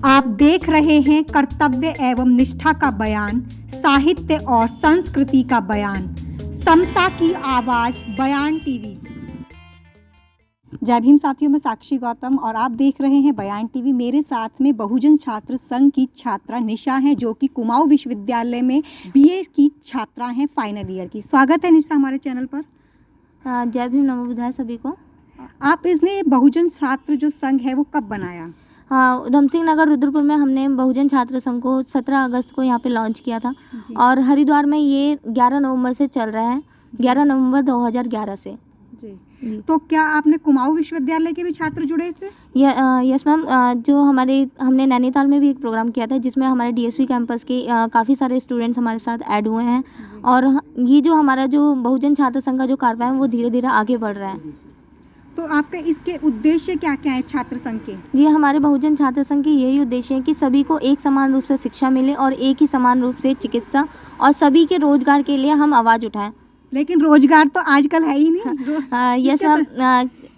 आप देख रहे हैं कर्तव्य एवं निष्ठा का बयान, साहित्य और संस्कृति का बयान, समता की आवाज बयान टीवी। जय भीम साथियों, मैं साक्षी गौतम और आप देख रहे हैं बयान टीवी। मेरे साथ में बहुजन छात्र संघ की छात्रा निशा हैं, जो कि कुमाऊं विश्वविद्यालय में बीए की छात्रा हैं, फाइनल ईयर की। स्वागत है निशा हमारे चैनल पर। जय भीम, नमो बुद्धाय सभी को। आप इसने बहुजन छात्र जो संघ है वो कब बनाया? हाँ, उधम सिंह नगर रुद्रपुर में हमने बहुजन छात्र संघ को 17 अगस्त को यहाँ पे लॉन्च किया था और हरिद्वार में ये 11 नवंबर से चल रहा है, 11 नवंबर 2011 से। जी। तो क्या आपने कुमाऊं विश्वविद्यालय के भी छात्र जुड़े इससे? यस मैम, जो हमने नैनीताल में भी एक प्रोग्राम किया था जिसमें हमारे डीएसपी कैंपस के काफ़ी सारे स्टूडेंट्स हमारे साथ ऐड हुए हैं और ये जो हमारा जो बहुजन छात्र संघ का जो कार्यक्रम है वो धीरे धीरे आगे बढ़ रहा है। तो आपके इसके उद्देश्य क्या क्या है छात्र संघ के? जी, हमारे बहुजन छात्र संघ के यही उद्देश्य है कि सभी को एक समान रूप से शिक्षा मिले और एक ही समान रूप से चिकित्सा और सभी के रोजगार के लिए हम आवाज़ उठाएं। लेकिन रोजगार तो आजकल है ही नहीं। यस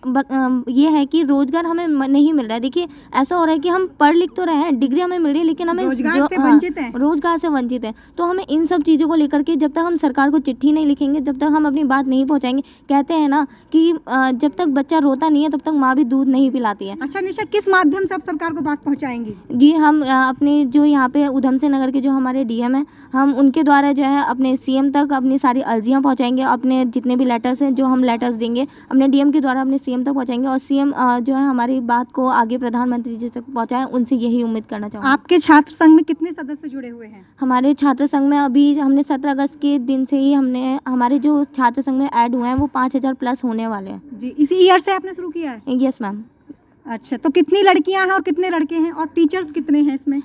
मैम, ये है कि रोजगार हमें नहीं मिल रहा है। देखिए, ऐसा हो रहा है कि हम पढ़ लिख तो रहे हैं, डिग्री हमें मिल रही है, लेकिन हमें रोजगार से वंचित है। रोजगार से वंचित है। तो हमें इन सब चीज़ों को लेकर के जब तक हम सरकार को चिट्ठी नहीं लिखेंगे, जब तक हम अपनी बात नहीं पहुंचाएंगे, कहते हैं ना कि जब तक बच्चा रोता नहीं है तब तक माँ भी दूध नहीं पिलाती है। अच्छा निशा, किस माध्यम से आप सरकार को बात पहुँचाएंगी? जी, हम अपने जो यहाँ पे उधम सिंह नगर के जो हमारे डीएम हैं, हम उनके द्वारा जो है अपने सीएम तक अपनी सारी अर्जियाँ पहुँचाएंगे। अपने जितने भी लेटर्स हैं जो हम लेटर्स देंगे अपने डीएम के द्वारा अपने सीएम तक पहुँचाएंगे और सीएम जो है हमारी बात को आगे प्रधानमंत्री जी तक पहुँचाएं। उनसे यही उम्मीद करना चाहूँगी। आपके छात्र संघ में कितने सदस्य जुड़े हुए हैं? हमारे छात्र संघ में अभी हमने 17 अगस्त के दिन से ही हमारे जो छात्र संघ में ऐड हुए हैं वो 5000 प्लस होने वाले हैं। जी, इसी ईयर से आपने शुरू किया है? Yes ma'am. अच्छा, तो कितनी लड़कियां हैं और कितने लड़के हैं और टीचर्स कितने हैं इसमें?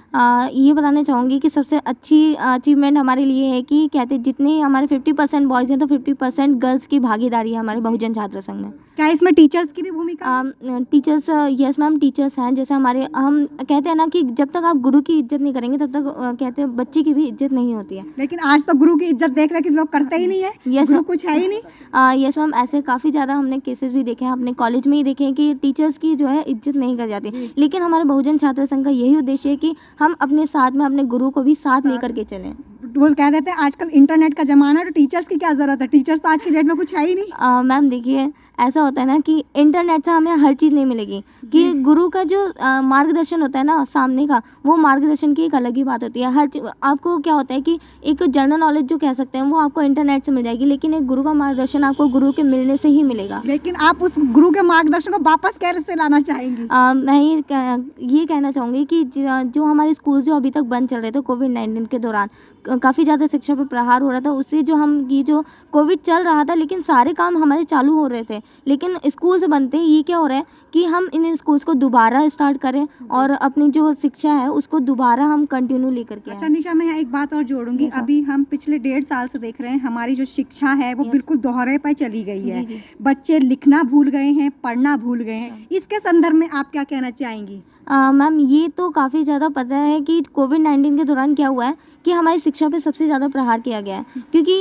ये बताना चाहूँगी कि सबसे अच्छी अचीवमेंट हमारे लिए है कि कहते जितने हमारे 50% बॉयज़ हैं तो 50% गर्ल्स की भागीदारी है हमारे बहुजन छात्र संघ में। क्या इसमें टीचर्स की भी भूमिका? टीचर्स, यस मैम, टीचर्स हैं। जैसे हमारे हम कहते हैं ना कि जब तक आप गुरु की इज्जत नहीं करेंगे तब तक कहते हैं बच्चे की भी इज्जत नहीं होती है। लेकिन आज तो गुरु की इज्जत देख रहे हैं कि लोग करते ही नहीं है। यस गुरु कुछ है ही नहीं। यस मैम, ऐसे काफ़ी ज़्यादा हमने केसेस भी देखे हैं, अपने कॉलेज में ही देखे हैं कि टीचर्स की जो है इज्जत नहीं कर जाती। लेकिन हमारे बहुजन छात्र संघ का यही उद्देश्य है कि हम अपने साथ में अपने गुरु को भी साथ लेकर के चलें। वो कह देते हैं आजकल इंटरनेट का ज़माना है तो टीचर्स की क्या ज़रूरत है? टीचर्स तो आज की डेट में कुछ है ही नहीं। मैम देखिए, ऐसा होता है ना कि इंटरनेट से हमें हर चीज़ नहीं मिलेगी कि गुरु का जो मार्गदर्शन होता है ना सामने का, वो मार्गदर्शन की एक अलग ही बात होती है। हर चीज़ आपको क्या होता है कि एक जनरल नॉलेज जो कह सकते हैं वो आपको इंटरनेट से मिल जाएगी, लेकिन एक गुरु का मार्गदर्शन आपको गुरु के मिलने से ही मिलेगा। लेकिन आप उस गुरु के मार्गदर्शन को वापस कैसे लाना चाहेंगी? मैं ये कहना चाहूँगी कि जो हमारे स्कूल जो अभी तक बंद चल रहे थे कोविड-19 के दौरान, काफ़ी ज़्यादा शिक्षा पर प्रहार हो रहा था, उससे जो हम ये जो कोविड चल रहा था लेकिन सारे काम हमारे चालू हो रहे थे, लेकिन स्कूल से बनते ये क्या हो रहा है कि हम इन स्कूल्स को दोबारा स्टार्ट करें और अपनी जो शिक्षा है उसको दोबारा हम कंटिन्यू लेकर के। अच्छा निशा, मैं यहाँ एक बात और जोड़ूंगी। अभी हम पिछले 1.5 साल से देख रहे हैं हमारी जो शिक्षा है वो बिल्कुल दोहरे पर चली गई है। बच्चे लिखना भूल गए हैं, पढ़ना भूल गए हैं। इसके संदर्भ में आप क्या कहना चाहेंगी? मैम, ये तो काफ़ी ज़्यादा पता है कि कोविड-19 के दौरान क्या हुआ है कि हमारी शिक्षा पे सबसे ज़्यादा प्रहार किया गया है, क्योंकि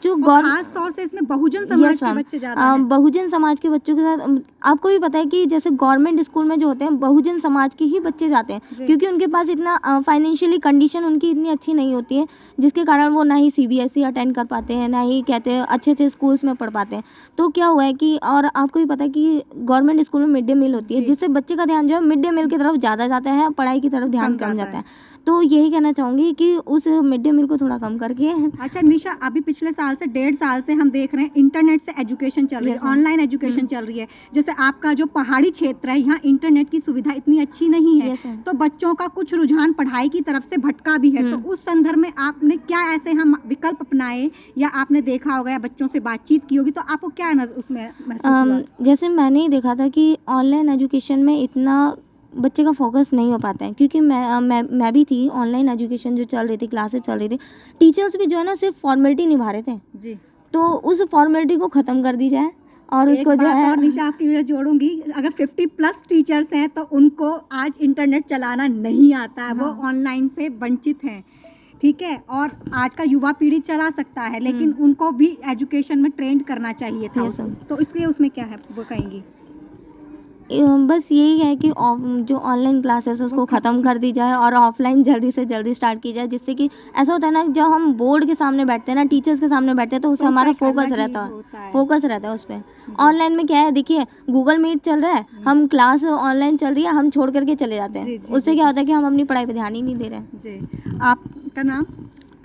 जो खास तौर से इसमें बहुजन समाज के बच्चे ज़्यादा हैं। बहुजन समाज के बच्चों के साथ आपको भी पता है कि जैसे गवर्नमेंट स्कूल में जो होते हैं बहुजन समाज के ही बच्चे जाते हैं, क्योंकि उनके पास इतना फाइनेंशियली कंडीशन उनकी इतनी अच्छी नहीं होती है, जिसके कारण वो ना ही सीबीएसई अटेंड कर पाते हैं, ना ही कहते हैं अच्छे स्कूल्स में पढ़ पाते हैं। तो क्या हुआ है कि और आपको भी पता है कि गवर्नमेंट स्कूल में मिड डे मील होती है, जिससे बच्चे का ध्यान जो है मिड डे मील की तरफ ज़्यादा जाता है, पढ़ाई की तरफ ध्यान कम जाता है। तो यही कहना चाहूँगी कि उस मिड डे मील को थोड़ा कम करके। अच्छा निशा, अभी पिछले साल से 1.5 साल से हम देख रहे हैं इंटरनेट से एजुकेशन चल रही है, ऑनलाइन एजुकेशन चल रही है। जैसे आपका जो पहाड़ी क्षेत्र है यहाँ इंटरनेट की सुविधा इतनी अच्छी नहीं है, तो बच्चों का कुछ रुझान पढ़ाई की तरफ से भटका भी है। तो उस संदर्भ में आपने क्या ऐसे हम विकल्प अपनाए या आपने देखा होगा या बच्चों से बातचीत की होगी, तो आपको क्या उसमें महसूस हुआ? जैसे मैंने ही देखा था कि ऑनलाइन एजुकेशन में इतना बच्चे का फोकस नहीं हो पाता है, क्योंकि मैं भी थी, ऑनलाइन एजुकेशन जो चल रही थी, क्लासेस चल रही थी, टीचर्स भी जो है ना सिर्फ फॉर्मेलिटी निभा रहे थे जी। तो उस फॉर्मेलिटी को ख़त्म कर दी जाए और उसको जो है। और निशा आपकी मैं जोड़ूंगी, अगर 50+ टीचर्स हैं तो उनको आज इंटरनेट चलाना नहीं आता है, वो ऑनलाइन से वंचित हैं, ठीक है। और आज का युवा पीढ़ी चला सकता है, लेकिन उनको भी एजुकेशन में ट्रेंड करना चाहिए था। तो इसलिए उसमें क्या है वो कहेंगी? बस यही है कि जो ऑनलाइन क्लासेस है उसको ख़त्म कर दी जाए और ऑफलाइन जल्दी से जल्दी स्टार्ट की जाए, जिससे कि ऐसा होता है ना, जब हम बोर्ड के सामने बैठते हैं ना, टीचर्स के सामने बैठते हैं, तो उससे हमारा फोकस रहता है उस पर। ऑनलाइन में क्या है, देखिए गूगल मीट चल रहा है, हम क्लास ऑनलाइन चल रही है, हम छोड़ करके चले जाते हैं, उससे क्या होता है कि हम अपनी पढ़ाई पर ध्यान ही नहीं दे रहे हैं। जी, आपका नाम?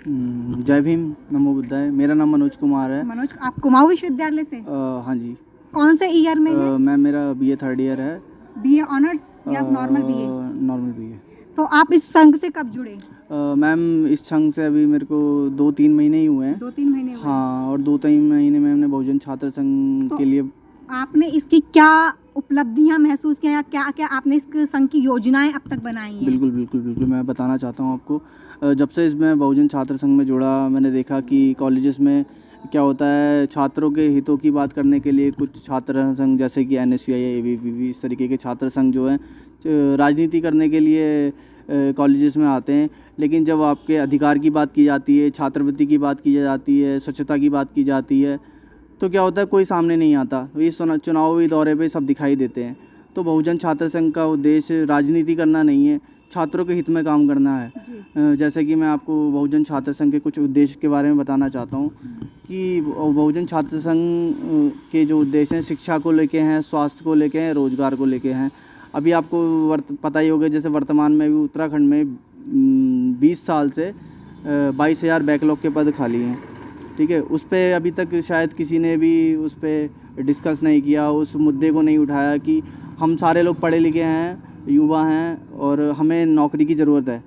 जय भीम, नमो बुद्धाय। मेरा नाम मनोज कुमार है। मनोज, आप कुमाऊं विश्वविद्यालय से? हाँ जी। कौन से ईयर में है? मैम मेरा BA 3rd ईयर है। BA ऑनर्स या नॉर्मल BA? Normal BA। तो आप इस संघ से कब जुड़े? मैम इस संघ से अभी मेरे को 2-3 महीने ही हुए हैं। 2-3 महीने हुए? हाँ, और 2-3 महीने में हमने बहुजन छात्र संघ के लिए। आपने इसकी क्या उपलब्धियां महसूस किया, या क्या क्या आपने इस संघ की योजनाएं अब तक बनाई हैं? बिल्कुल बिल्कुल बिल्कुल, मैं बताना चाहता हूँ आपको। जब से इसमें बहुजन छात्र संघ में जुड़ा, मैंने देखा कि कॉलेजेस में क्या होता है, छात्रों के हितों की बात करने के लिए कुछ छात्र संघ जैसे कि NSUI, ABVP, इस तरीके के छात्र संघ जो हैं राजनीति करने के लिए कॉलेजेस में आते हैं। लेकिन जब आपके अधिकार की बात की जाती है, छात्रवृत्ति की बात की जाती है, स्वच्छता की बात की जाती है, तो क्या होता है, कोई सामने नहीं आता। इस चुनावी दौरे पे सब दिखाई देते हैं। तो बहुजन छात्र संघ का उद्देश्य राजनीति करना नहीं है, छात्रों के हित में काम करना है। जैसे कि मैं आपको बहुजन छात्र संघ के कुछ उद्देश्य के बारे में बताना चाहता हूँ कि बहुजन छात्र संघ के जो उद्देश्य हैं, शिक्षा को लेके हैं, स्वास्थ्य को लेके हैं, रोजगार को लेके हैं। अभी आपको पता ही होगा, जैसे वर्तमान में भी उत्तराखंड में 20 साल से 22,000 बैकलॉग के पद खाली हैं। ठीक है, उस पर अभी तक शायद किसी ने भी उस पर डिस्कस नहीं किया, उस मुद्दे को नहीं उठाया कि हम सारे लोग पढ़े लिखे हैं, युवा हैं और हमें नौकरी की ज़रूरत है।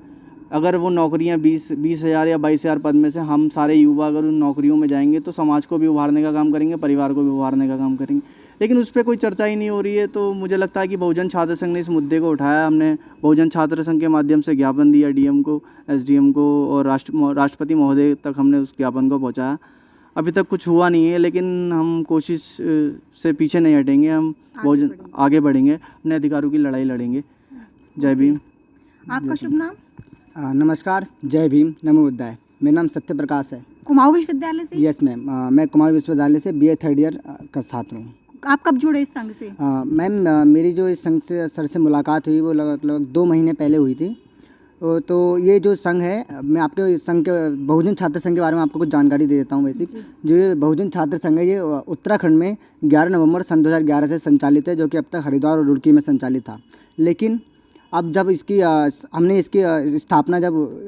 अगर वो नौकरियां 20,000 या 22,000 पद में से हम सारे युवा अगर उन नौकरियों में जाएंगे तो समाज को भी उभारने का काम करेंगे, परिवार को भी उभारने का काम करेंगे। लेकिन उस पर कोई चर्चा ही नहीं हो रही है। तो मुझे लगता है कि बहुजन छात्र संघ ने इस मुद्दे को उठाया। हमने बहुजन छात्र संघ के माध्यम से ज्ञापन दिया DM को, SDM को और राष्ट्रपति महोदय तक हमने उस ज्ञापन को पहुँचाया। अभी तक कुछ हुआ नहीं है, लेकिन हम कोशिश से पीछे नहीं हटेंगे, हम बहुजन आगे बढ़ेंगे, अपने अधिकारों की लड़ाई लड़ेंगे। जय भीम। आपका शुभ नाम? नमस्कार, जय भीम, नमो बुद्धाय। मेरा नाम सत्य प्रकाश है। कुमाऊं विश्वविद्यालय से? यस मैम, मैं कुमाऊं विश्वविद्यालय से BA 3rd ईयर का छात्र हूँ। आप कब जुड़े इस संघ से? मैम मेरी जो इस संघ से सर से मुलाकात हुई वो लगभग 2 महीने पहले हुई थी। तो ये जो संघ है, मैं आपके इस संघ के बहुजन छात्र संघ के बारे में आपको कुछ जानकारी दे देता हूँ। बेसिक जो ये बहुजन छात्र संघ है, ये उत्तराखंड में 11 नवंबर सन 2011 से संचालित है, जो कि अब तक हरिद्वार और रुड़की में संचालित था। लेकिन अब जब इसकी हमने इसकी स्थापना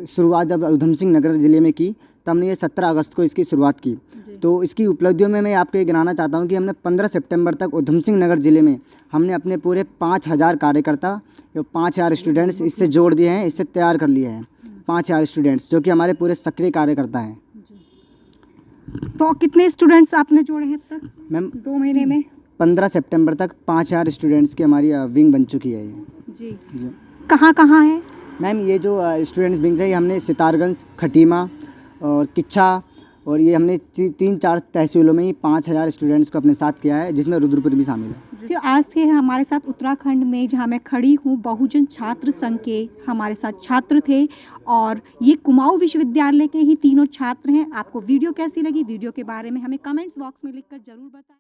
शुरुआत जब उधम सिंह नगर ज़िले में की, तब हमने ये 17 अगस्त को इसकी शुरुआत की। तो इसकी उपलब्धियों में मैं आपको ये गिनाना चाहता हूँ कि हमने 15 सितंबर तक उधम सिंह नगर ज़िले में हमने अपने पूरे 5,000 कार्यकर्ता, 5,000 स्टूडेंट्स इससे जोड़ दिए हैं, इससे तैयार कर लिए हैं। 5,000 स्टूडेंट्स जो कि हमारे पूरे सक्रिय कार्यकर्ता हैं। तो कितने स्टूडेंट्स आपने जोड़े हैं अब तक मैम 2 महीने में? 15 सितंबर तक 5,000 स्टूडेंट्स की हमारी विंग बन चुकी है ये। जी, कहाँ है मैम? ये जो स्टूडेंट्स विंग्स है, ये हमने सितारगंज, खटीमा और किच्छा, और ये हमने 3-4 तहसीलों में ही 5,000 स्टूडेंट्स को अपने साथ किया है, जिसमें रुद्रपुर भी शामिल है। तो आज से हमारे साथ उत्तराखंड में जहाँ मैं खड़ी हूँ, बहुजन छात्र संघ के हमारे साथ छात्र थे, और ये कुमाऊं विश्वविद्यालय के ही तीनों छात्र हैं। आपको वीडियो कैसी लगी? वीडियो के बारे में हमें कमेंट्स बॉक्स में लिखकर जरूर बताएं।